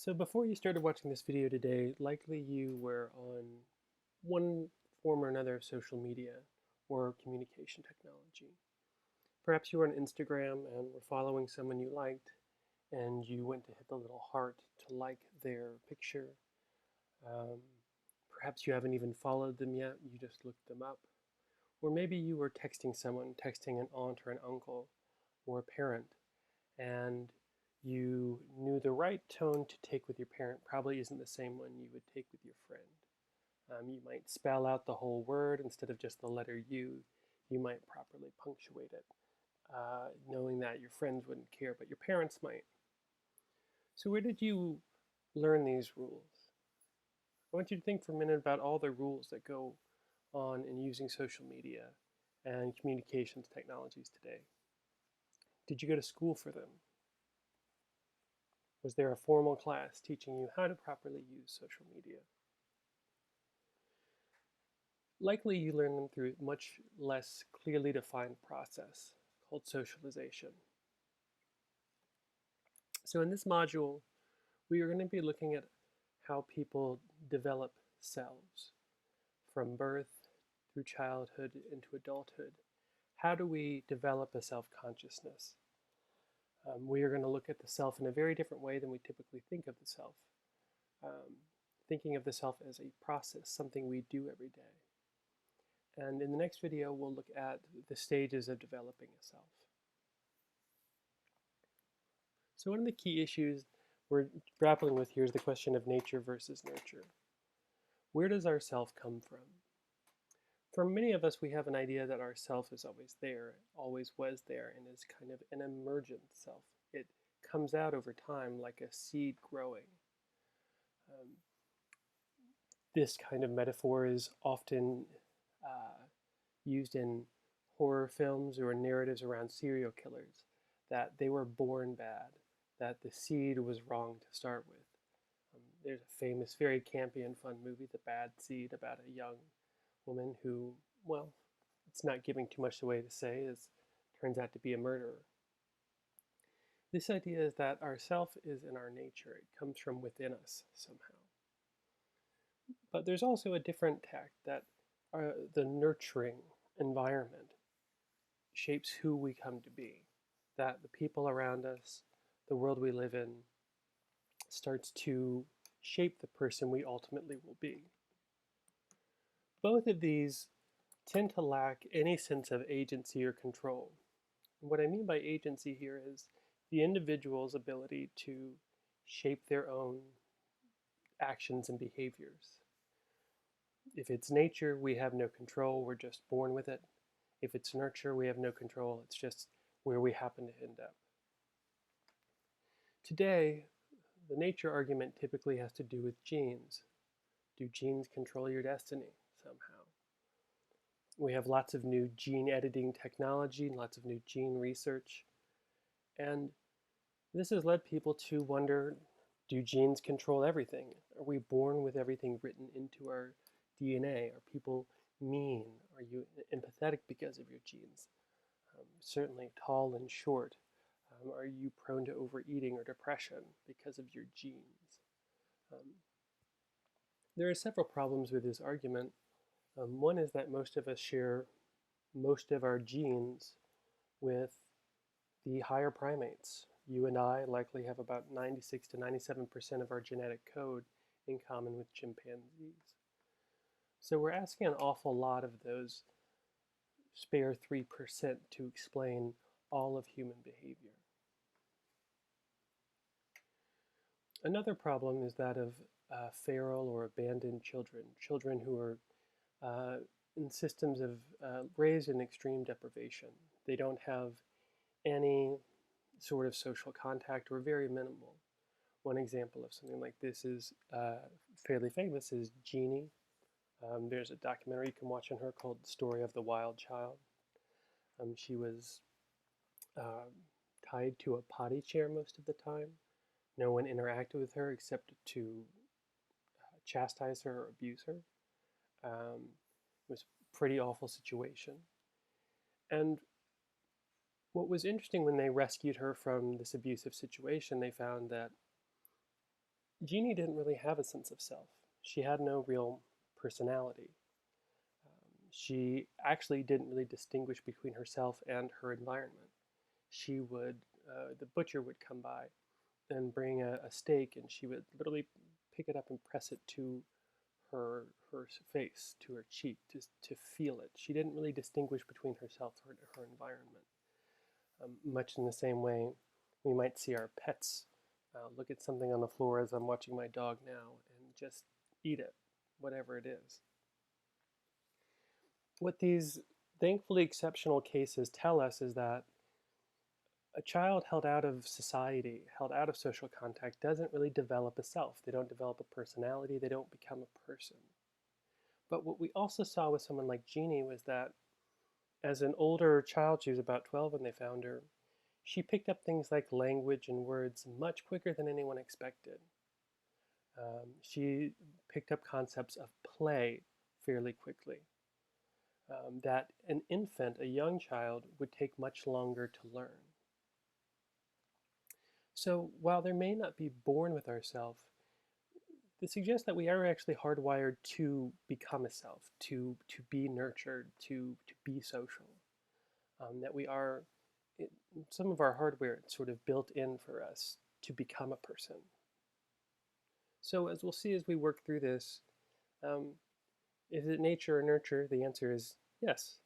So before you started watching this video today, likely you were on one form or another of social media or communication technology. Perhaps you were on Instagram and were following someone you liked, and you went to hit the little heart to like their picture. Um, Perhaps you haven't even followed them yet, you just looked them up. Or maybe you were texting someone, texting an aunt or an uncle or a parent, and you knew the right tone to take with your parent probably isn't the same one you would take with your friend. You might spell out the whole word instead of just the letter U. You might properly punctuate it, knowing that your friends wouldn't care, but your parents might. So where did you learn these rules? I want you to think for a minute about all the rules that go on in using social media and communications technologies today. Did you go to school for them? Was there a formal class teaching you how to properly use social media? Likely you learn them through a much less clearly defined process called socialization. So in this module, we are going to be looking at how people develop selves from birth through childhood into adulthood. How do we develop a self-consciousness? We are going to look at the self in a very different way than we typically think of the self. Um, Thinking of the self as a process, something we do every day. And in the next video, we'll look at the stages of developing a self. So one of the key issues we're grappling with here is the question of nature versus nurture. Where does our self come from? For many of us, we have an idea that our self is always there, always was there, and is kind of an emergent self. It comes out over time like a seed growing. Um, this kind of metaphor is often used in horror films or narratives around serial killers, that they were born bad, that the seed was wrong to start with. There's a famous, very campy and fun movie, The Bad Seed, about a young woman who, well, it's not giving too much away to say, turns out to be a murderer. This idea is that our self is in our nature. It comes from within us somehow. But there's also a different tact that the nurturing environment shapes who we come to be, that the people around us, the world we live in, starts to shape the person we ultimately will be. Both of these tend to lack any sense of agency or control. And what I mean by agency here is the individual's ability to shape their own actions and behaviors. If it's nature, we have no control, we're just born with it. If it's nurture, we have no control, it's just where we happen to end up. Today, the nature argument typically has to do with genes. Do genes control your destiny somehow? We have lots of new gene editing technology and lots of new gene research. And this has led people to wonder, do genes control everything? Are we born with everything written into our DNA? Are people mean? Are you empathetic because of your genes? Certainly tall and short. Are you prone to overeating or depression because of your genes? Um, there are several problems with this argument. One is that most of us share most of our genes with the higher primates. You and I likely have about 96 to 97% of our genetic code in common with chimpanzees. So we're asking an awful lot of those spare 3% to explain all of human behavior. Another problem is that of feral or abandoned children, children who are in systems of raised in extreme deprivation. They don't have any sort of social contact or very minimal. One example of something like this is fairly famous is Jeannie. There's a documentary you can watch on her called The Story of the Wild Child. She was uh, tied to a potty chair most of the time. No one interacted with her except to chastise her or abuse her. It was a pretty awful situation. And what was interesting when they rescued her from this abusive situation, they found that Jeannie didn't really have a sense of self. She had no real personality. She actually didn't really distinguish between herself and her environment. She would, the butcher would come by and bring a steak, and she would literally pick it up and press it to her face, to her cheek, to feel it. She didn't really distinguish between herself and her environment. Much in the same way, we might see our pets look at something on the floor as I'm watching my dog now and just eat it, whatever it is. What these thankfully exceptional cases tell us is that a child held out of society, held out of social contact, doesn't really develop a self. They don't develop a personality, they don't become a person. But what we also saw with someone like Jeannie was that as an older child, she was about 12 when they found her, she picked up things like language and words much quicker than anyone expected. She picked up concepts of play fairly quickly, that an infant, a young child, would take much longer to learn. So while there may not be born with ourself, this suggests that we are actually hardwired to become a self, to be nurtured, to be social. That we are, some of our hardware sort of built in for us to become a person. So as we'll see as we work through this, is it nature or nurture? The answer is yes.